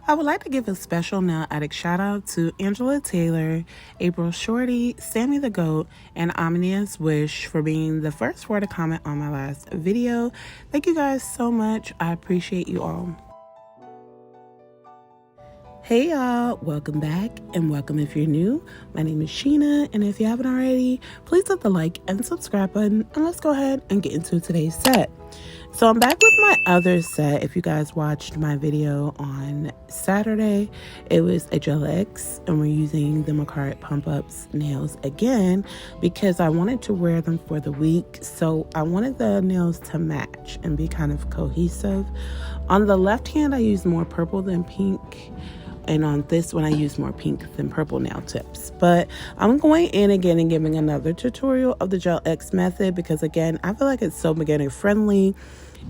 I would like to give a special nail addict shout out to Angela Taylor, April Shorty, Sammy the Goat, and Omnia's Wish for being the first one to comment on my last video. Thank you guys so much. I appreciate you all. Hey y'all, welcome back and welcome if you're new. My name is Sheena, and if you haven't already, please hit the like and subscribe button, and let's go ahead and get into today's set. So I'm back with my other set. If you guys watched my video on Saturday, it was a Gel X, and we're using the Macart Pump Ups nails again because I wanted to wear them for the week. So I wanted the nails to match and be kind of cohesive. On the left hand, I used more purple than pink. And on this one, I use more pink than purple nail tips. But I'm going in again and giving another tutorial of the Gel X method because, again, I feel like it's so beginner friendly.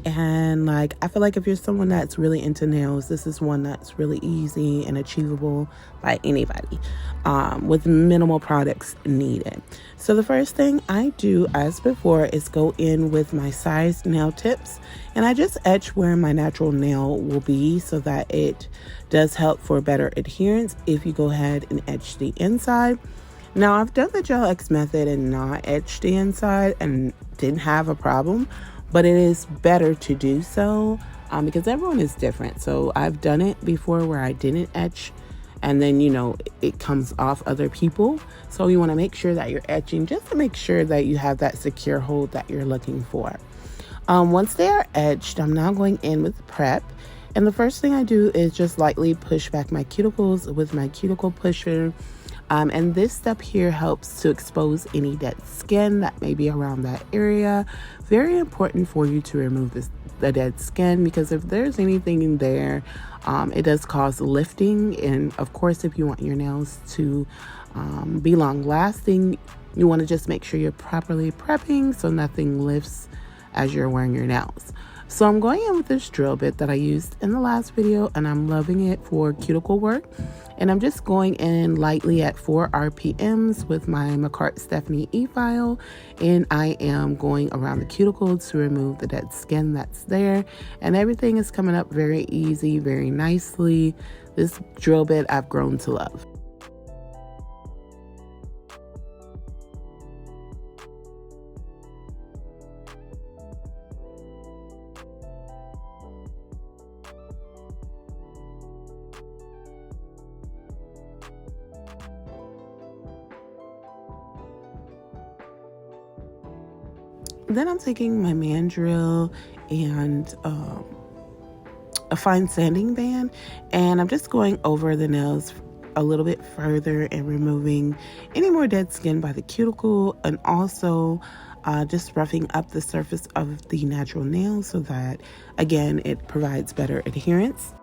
And I feel like if you're someone that's really into nails, this is one that's really easy and achievable by anybody with minimal products needed. So the first thing I do, as before, is go in with my sized nail tips, and I just etch where my natural nail will be so that it does help for better adherence if you go ahead and etch the inside. Now, I've done the Gel X method and not etched the inside and didn't have a problem, but it is better to do so because everyone is different. So I've done it before where I didn't etch, and then, it comes off other people. So you want to make sure that you're etching just to make sure that you have that secure hold that you're looking for. Once they are etched, I'm now going in with prep. And the first thing I do is just lightly push back my cuticles with my cuticle pusher. And this step here helps to expose any dead skin that may be around that area. Very important for you to remove the dead skin, because if there's anything in there, it does cause lifting. And of course, if you want your nails to be long lasting, you want to just make sure you're properly prepping so nothing lifts as you're wearing your nails. So I'm going in with this drill bit that I used in the last video, and I'm loving it for cuticle work. And I'm just going in lightly at 4 RPMs with my Macart Stephanie E-file, and I am going around the cuticle to remove the dead skin that's there. And everything is coming up very easy, very nicely. This drill bit I've grown to love. Then I'm taking my mandrel and a fine sanding band, and I'm just going over the nails a little bit further and removing any more dead skin by the cuticle, and also just roughing up the surface of the natural nail so that, again, it provides better adherence.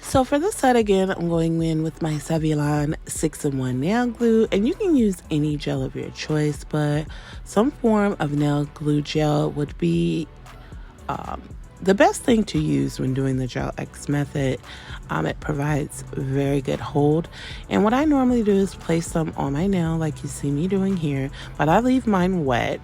So for this set, again, I'm going in with my Savillon 6-in-1 nail glue, and you can use any gel of your choice, but some form of nail glue gel would be the best thing to use when doing the Gel X method. It provides very good hold, and what I normally do is place some on my nail like you see me doing here, but I leave mine wet.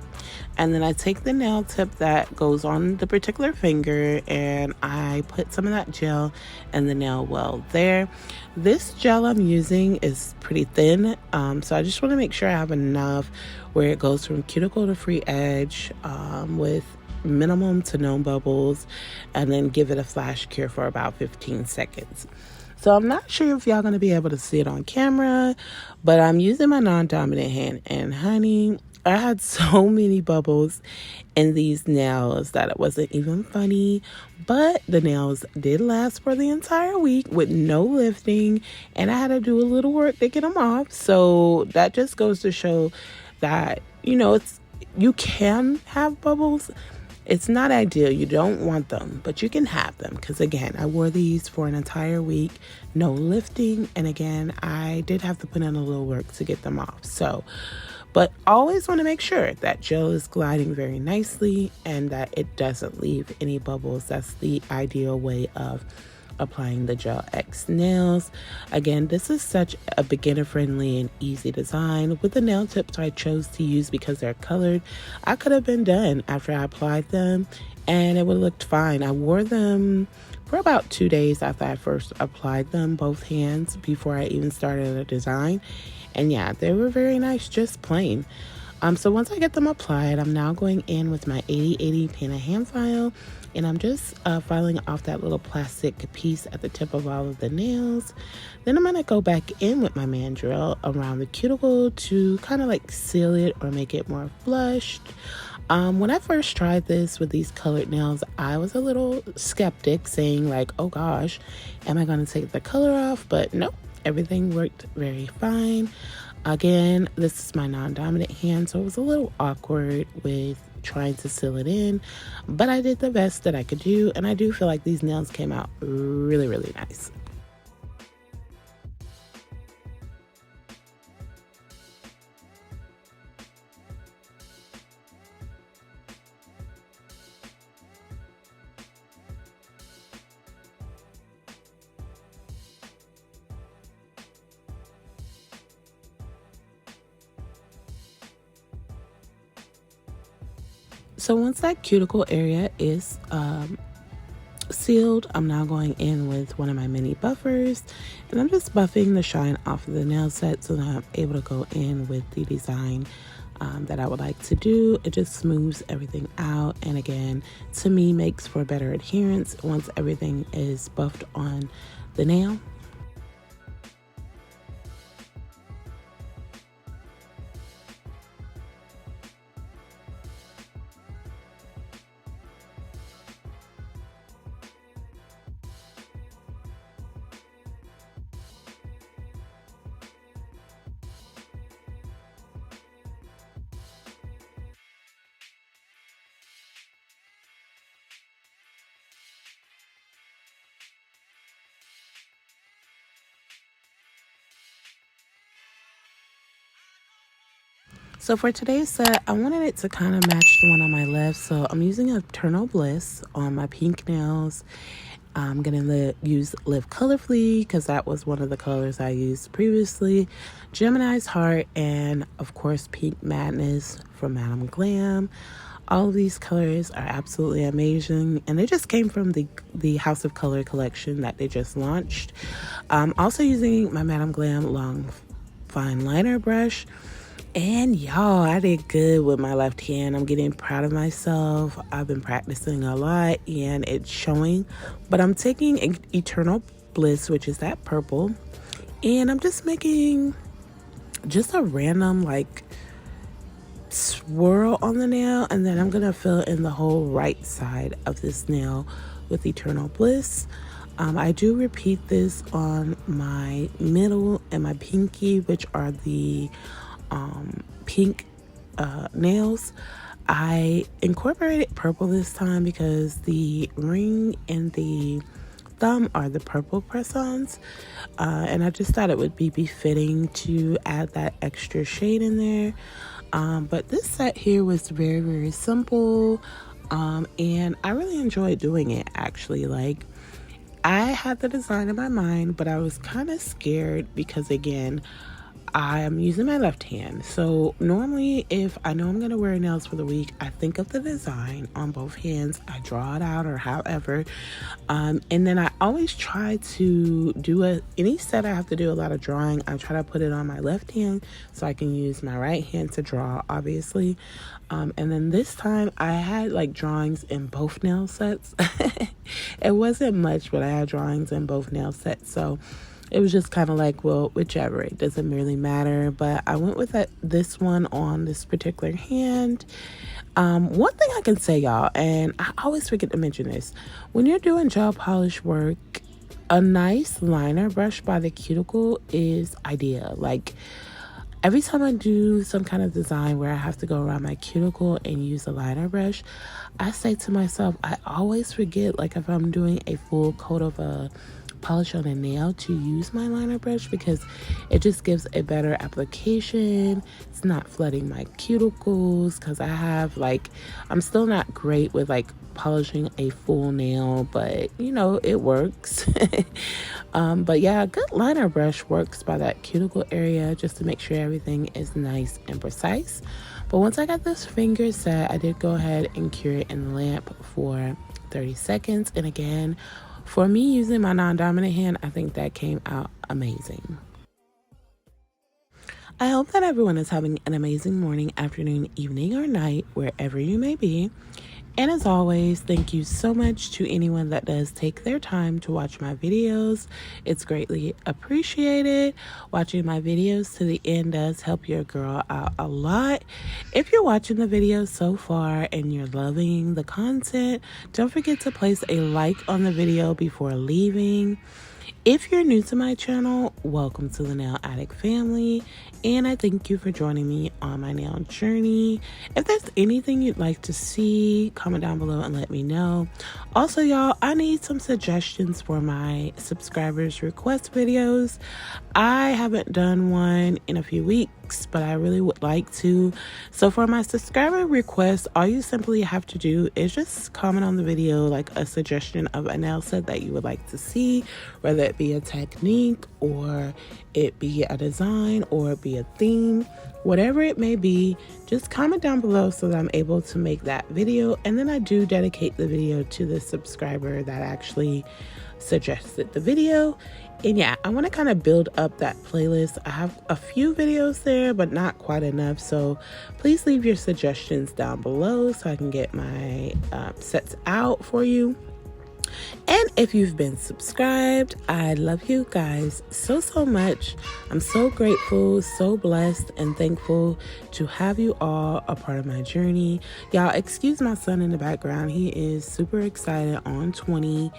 And then I take the nail tip that goes on the particular finger, and I put some of that gel in the nail well there. This gel I'm using is pretty thin, so I just want to make sure I have enough where it goes from cuticle to free edge with minimum to no bubbles, and then give it a flash cure for about 15 seconds. So I'm not sure if y'all going to be able to see it on camera, but I'm using my non-dominant hand, and honey, I had so many bubbles in these nails that it wasn't even funny, but the nails did last for the entire week with no lifting, and I had to do a little work to get them off. So that just goes to show that, you can have bubbles It's not ideal. You don't want them, but you can have them because, again, I wore these for an entire week, no lifting. And again, I did have to put in a little work to get them off. So, but always want to make sure that gel is gliding very nicely and that it doesn't leave any bubbles. That's the ideal way of applying the Gel X nails. Again, this is such a beginner friendly and easy design. With the nail tips I chose to use because they're colored, I could have been done after I applied them and it would have looked fine. I wore them for about 2 days after I first applied them, both hands, before I even started the design. And yeah, they were very nice, just plain. So once I get them applied, I'm now going in with my 8080 pen and hand file, and I'm just filing off that little plastic piece at the tip of all of the nails. Then I'm gonna go back in with my mandrel around the cuticle to kind of like seal it or make it more flushed. When I first tried this with these colored nails, I was a little skeptic, saying like, oh gosh, am I gonna take the color off? But nope, everything worked very fine. Again, this is my non-dominant hand, so it was a little awkward with trying to seal it in, but I did the best that I could do, and I do feel like these nails came out really, really nice. So once that cuticle area is sealed, I'm now going in with one of my mini buffers, and I'm just buffing the shine off of the nail set so that I'm able to go in with the design that I would like to do. It just smooths everything out, and again, to me, makes for better adherence once everything is buffed on the nail. So for today's set, I wanted it to kind of match the one on my left. So I'm using Eternal Bliss on my pink nails. I'm going to use Live Colorfully because that was one of the colors I used previously. Gemini's Heart, and of course Pink Madness from Madam Glam. All of these colors are absolutely amazing, and they just came from the House of Color collection that they just launched. I'm also using my Madam Glam Long Fine Liner brush. And y'all, I did good with my left hand. I'm getting proud of myself. I've been practicing a lot and it's showing. But I'm taking Eternal Bliss, which is that purple, and I'm just making just a random like swirl on the nail, and then I'm gonna fill in the whole right side of this nail with Eternal Bliss. I do repeat this on my middle and my pinky, which are the pink nails. I incorporated purple this time because the ring and the thumb are the purple press-ons, and I just thought it would be befitting to add that extra shade in there. But this set here was very, very simple, and I really enjoyed doing it. Actually, like, I had the design in my mind, but I was kind of scared because, again, I am using my left hand. So normally if I know I'm going to wear nails for the week, I think of the design on both hands. I draw it out or however. And then I always try to do any set I have to do a lot of drawing, I try to put it on my left hand so I can use my right hand to draw, obviously. And then this time I had like drawings in both nail sets. It wasn't much, but I had drawings in both nail sets. So it was just kind of like, well, whichever, it doesn't really matter. But I went with this one on this particular hand. One thing I can say, y'all, and I always forget to mention this, when you're doing gel polish work, a nice liner brush by the cuticle is ideal. Like, Every time I do some kind of design where I have to go around my cuticle and use a liner brush, I say to myself, I always forget, like if I'm doing a full coat of a polish on a nail, to use my liner brush, because it just gives a better application. It's not flooding my cuticles, because I have I'm still not great with polishing a full nail, but you know, it works. But yeah, a good liner brush works by that cuticle area just to make sure everything is nice and precise. But once I got this finger set, I did go ahead and cure it in the lamp for 30 seconds. And again, for me using my non-dominant hand, I think that came out amazing. I hope that everyone is having an amazing morning, afternoon, evening, or night, wherever you may be. And as always, thank you so much to anyone that does take their time to watch my videos. It's greatly appreciated. Watching my videos to the end does help your girl out a lot. If you're watching the video so far and you're loving the content, don't forget to place a like on the video before leaving. If you're new to my channel, welcome to the Nail Addict family, and I thank you for joining me on my nail journey. If there's anything you'd like to see, comment down below and let me know. Also, y'all, I need some suggestions for my subscribers request videos. I haven't done one in a few weeks, but I really would like to. So for my subscriber request, all you simply have to do is just comment on the video like a suggestion of a nail set that you would like to see, whether it be a technique or it be a design or it be a theme, whatever it may be. Just comment down below so that I'm able to make that video, and then I do dedicate the video to the subscriber that actually suggested the video. And yeah, I want to kind of build up that playlist. I have a few videos there, but not quite enough. So please leave your suggestions down below so I can get my sets out for you. And if you've been subscribed, I love you guys so much. I'm so grateful, so blessed, and thankful to have you all a part of my journey. Y'all, excuse my son in the background. He is super excited on 20.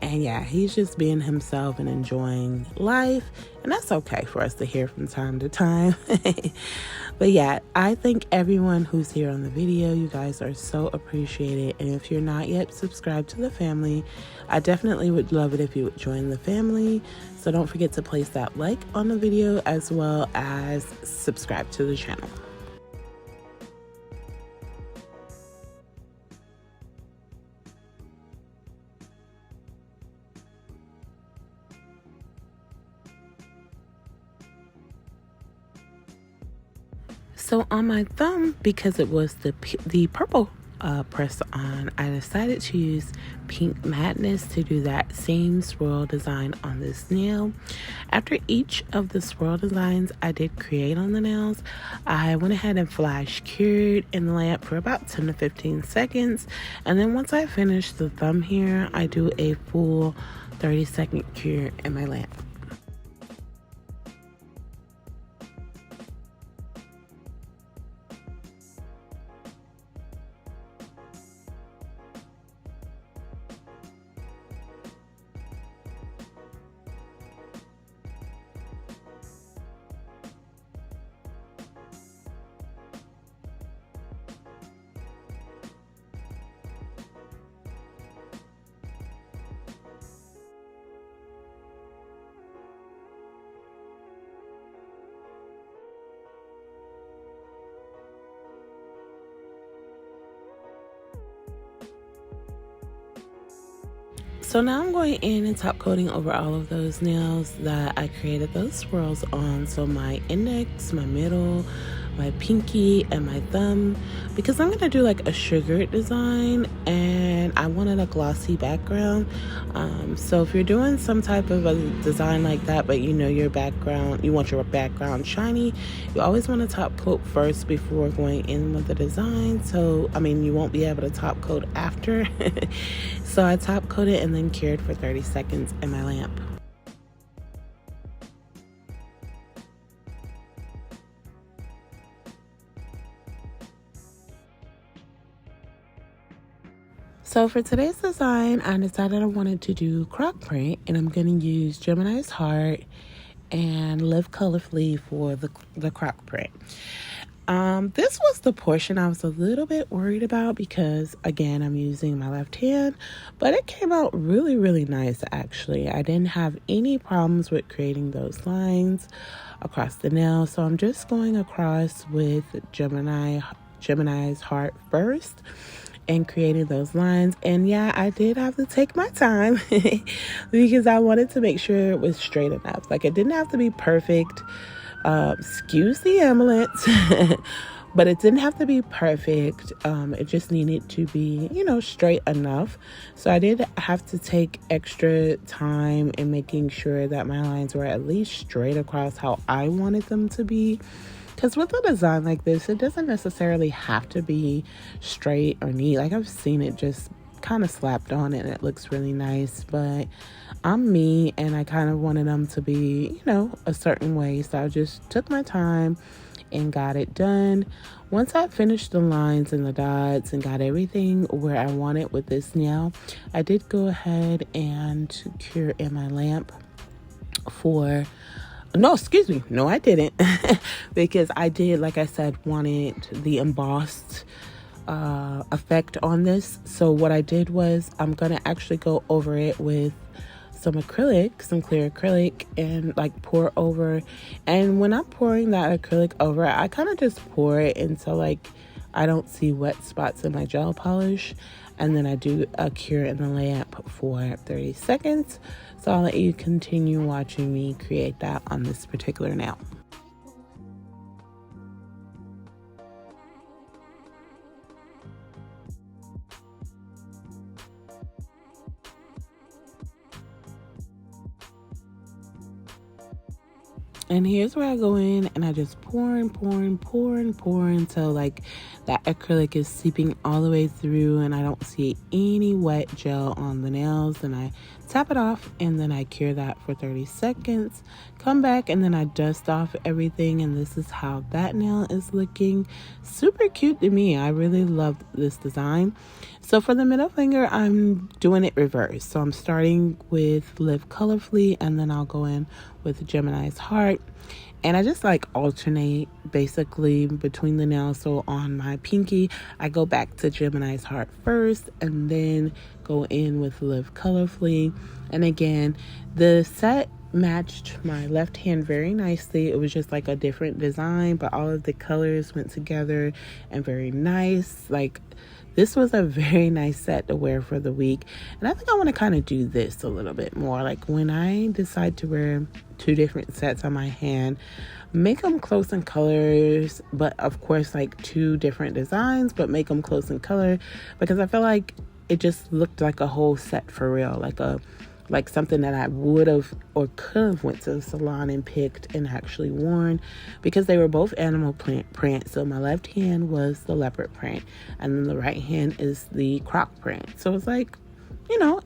And yeah, he's just being himself and enjoying life. And that's okay for us to hear from time to time. But yeah, I thank everyone who's here on the video. You guys are so appreciated. And if you're not yet subscribed to the family, I definitely would love it if you would join the family. So don't forget to place that like on the video as well as subscribe to the channel. So on my thumb, because it was the purple press on, I decided to use Pink Madness to do that same swirl design on this nail. After each of the swirl designs I did create on the nails, I went ahead and flash cured in the lamp for about 10 to 15 seconds. And then once I finish the thumb here, I do a full 30-second cure in my lamp. So now I'm going in and top coating over all of those nails that I created those swirls on. So my index, my middle, my pinky, and my thumb, because I'm gonna do like a sugared design and I wanted a glossy background. So if you're doing some type of a design like that, but you know your background, you want your background shiny, you always want to top coat first before going in with the design. So I mean, you won't be able to top coat after. So I top coated and then cured for 30 seconds in my lamp. So for today's design, I decided I wanted to do croc print, and I'm going to use Gemini's heart and Live Colorfully for the Croc print. This was the portion I was a little bit worried about because, again, I'm using my left hand, but it came out really, really nice, actually. I didn't have any problems with creating those lines across the nail, so I'm just going across with Gemini's heart first and creating those lines. And yeah, I did have to take my time because I wanted to make sure it was straight enough. Like, it didn't have to be perfect. Excuse the ambulance, but it didn't have to be perfect. It just needed to be, straight enough. So I did have to take extra time in making sure that my lines were at least straight across how I wanted them to be. Because with a design like this, it doesn't necessarily have to be straight or neat. Like, I've seen it just kind of slapped on and it looks really nice, but I'm me and I kind of wanted them to be, a certain way. So I just took my time and got it done. Once I finished the lines and the dots and got everything where I wanted with this nail, I did go ahead and cure in my lamp no, I didn't. Because I did, like I said, wanted the embossed effect on this. So what I did was I'm going to actually go over it with some clear acrylic, and like pour over. And when I'm pouring that acrylic over, I kind of just pour it until like I don't see wet spots in my gel polish. And then I do a cure in the lamp for 30 seconds. So I'll let you continue watching me create that on this particular nail. And here's where I go in and I just pour until like that acrylic is seeping all the way through and I don't see any wet gel on the nails. And I tap it off and then I cure that for 30 seconds. Come back and then I dust off everything, and this is how that nail is looking. Super cute to me. I really love this design. So for the middle finger, I'm doing it reverse. So I'm starting with Live Colorfully and then I'll go in with Gemini's heart. And I just like alternate basically between the nails. So on my pinky, I go back to Gemini's heart first and then go in with Live Colorfully. And again, the set matched my left hand very nicely. It was just like a different design, but all of the colors went together and very nice. Like, this was a very nice set to wear for the week. And I think I want to kind of do this a little bit more. Like, when I decide to wear two different sets on my hand, make them close in colors, but of course like two different designs, but make them close in color, because I feel like it just looked like a whole set for real, like something that I would have or could have went to the salon and picked and actually worn, because they were both animal print. So my left hand was the leopard print and then the right hand is the croc print. So it's like,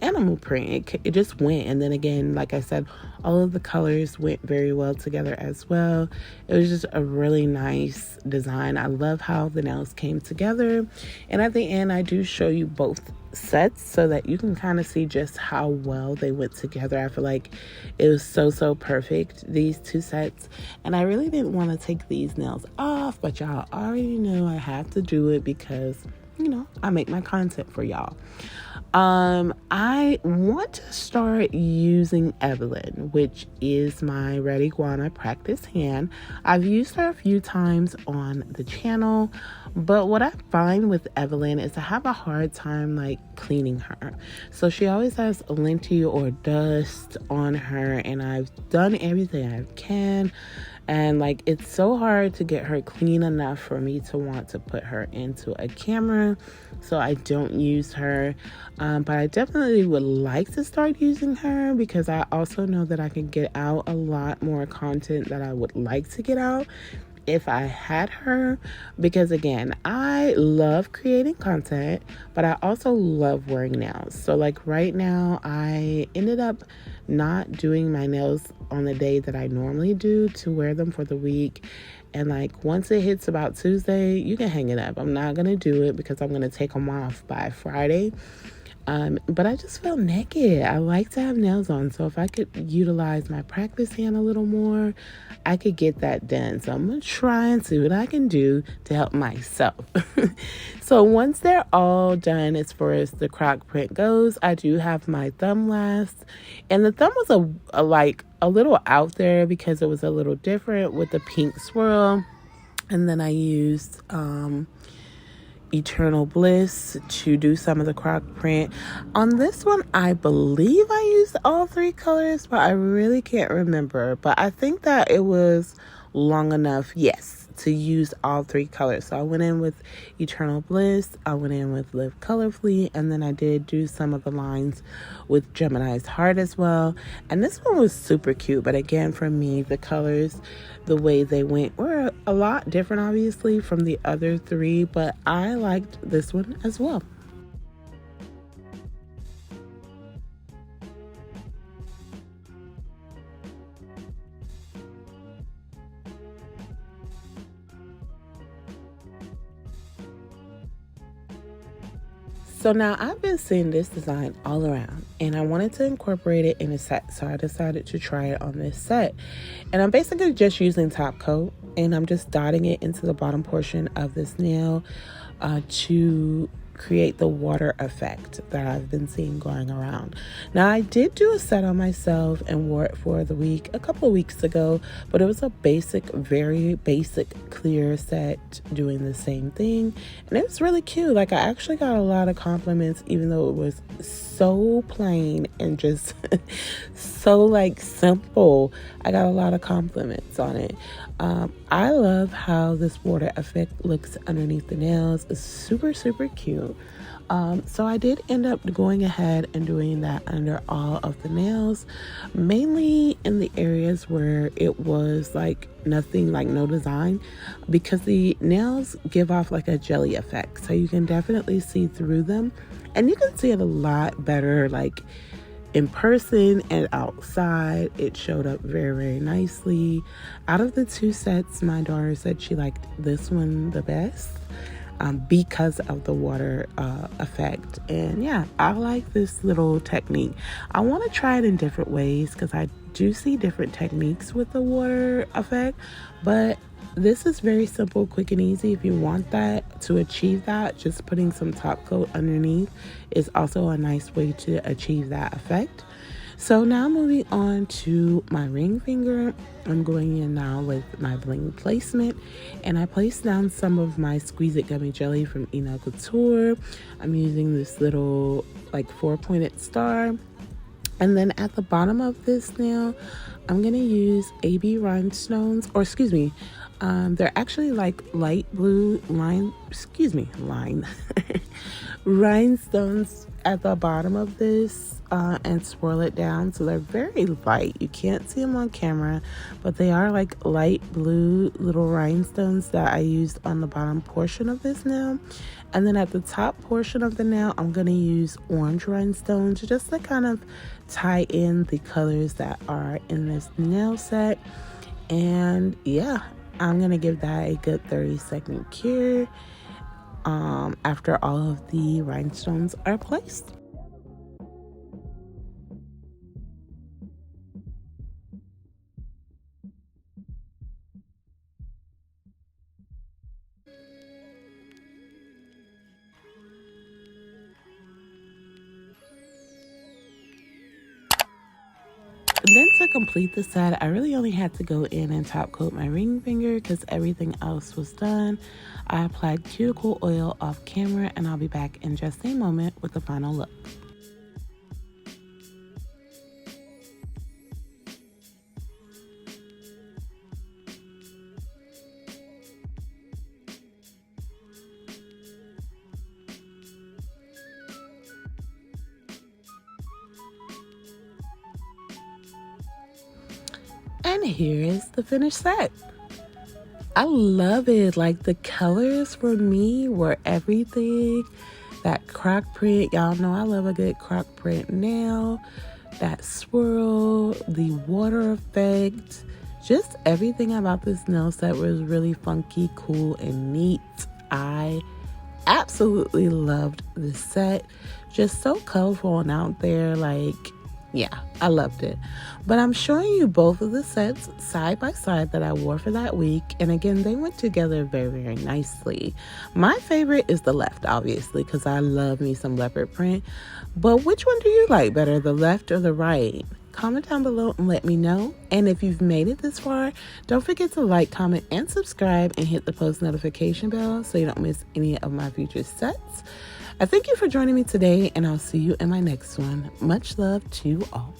animal print. It just went. And then again, like I said, all of the colors went very well together as well. It was just a really nice design. I love how the nails came together. And at the end, I do show you both sets so that you can kind of see just how well they went together. I feel like it was so perfect, these two sets. And I really didn't want to take these nails off, but y'all already know I have to do it because, I make my content for y'all. I want to start using Evelyn, which is my red iguana practice hand. I've used her a few times on the channel, but what I find with Evelyn is I have a hard time like cleaning her. So she always has linty or dust on her, and I've done everything I can. And like, it's so hard to get her clean enough for me to want to put her into a camera. So I don't use her. But I definitely would like to start using her, because I also know that I can get out a lot more content that I would like to get out if I had her. Because again, I love creating content, but I also love wearing nails. So like right now, I ended up not doing my nails on the day that I normally do to wear them for the week. And like, once it hits about Tuesday, you can hang it up. I'm not going to do it because I'm going to take them off by Friday. But I just feel naked. I like to have nails on. So if I could utilize my practice hand a little more, I could get that done. So I'm going to try and see what I can do to help myself. So once they're all done as far as the croc print goes, I do have my thumb last. And the thumb was a little out there because it was a little different with the pink swirl. And then I used Eternal Bliss to do some of the croc print. On this one, I believe I used all 3 colors, but I really can't remember. But I think that it was long enough, yes, to use all 3 colors. So I went in with Eternal Bliss, I went in with Live Colorfully, and then I did do some of the lines with Gemini's Heart as well. And this one was super cute, but again, for me, the colors, the way they went were a lot different, obviously, from the other 3, but I liked this one as well. So now I've been seeing this design all around and I wanted to incorporate it in a set. So I decided to try it on this set. And I'm basically just using top coat and I'm just dotting it into the bottom portion of this nail to create the water effect that I've been seeing going around. Now I did do a set on myself and wore it for the week a couple of weeks ago, but it was a basic, very basic clear set doing the same thing, and it was really cute. Like I actually got a lot of compliments even though it was so plain and just so like simple. I got a lot of compliments on it. I love how this water effect looks underneath the nails. It's super, super cute. So I did end up going ahead and doing that under all of the nails, mainly in the areas where it was like nothing, like no design, because the nails give off like a jelly effect. So you can definitely see through them and you can see it a lot better, like in person and outside. It showed up very, very nicely. Out of the 2 sets, my daughter said she liked this one the best because of the water effect. And yeah, I like this little technique. I want to try it in different ways because I do see different techniques with the water effect, but this is very simple, quick and easy. If you want that, to achieve that, just putting some top coat underneath is also a nice way to achieve that effect. So now moving on to my ring finger, I'm going in now with my bling placement, and I placed down some of my Squeeze It Gummy Jelly from Nail Couture. I'm using this little like 4-pointed star. And then at the bottom of this nail, I'm going to use AB rhinestones, or excuse me, they're actually like light blue line rhinestones at the bottom of this and swirl it down. So they're very light. You can't see them on camera, but they are like light blue little rhinestones that I used on the bottom portion of this nail. And then at the top portion of the nail, I'm going to use orange rhinestones just to kind of tie in the colors that are in this nail set. And yeah, I'm going to give that a good 30-second cure after all of the rhinestones are placed. Then to complete the set, I really only had to go in and top coat my ring finger because everything else was done. I applied cuticle oil off camera and I'll be back in just a moment with the final look. And here is the finished set. I love it. Like the colors for me were everything. That croc print, y'all know I love a good croc print nail. That swirl, the water effect, just everything about this nail set was really funky, cool, and neat. I absolutely loved this set. Just so colorful and out there. Like, yeah, I loved it. But I'm showing you both of the sets side by side that I wore for that week. And again, they went together very, very nicely. My favorite is the left, obviously, because I love me some leopard print. But which one do you like better, the left or the right? Comment down below and let me know. And if you've made it this far, don't forget to like, comment, and subscribe, and hit the post notification bell so you don't miss any of my future sets. I thank you for joining me today, and I'll see you in my next one. Much love to you all.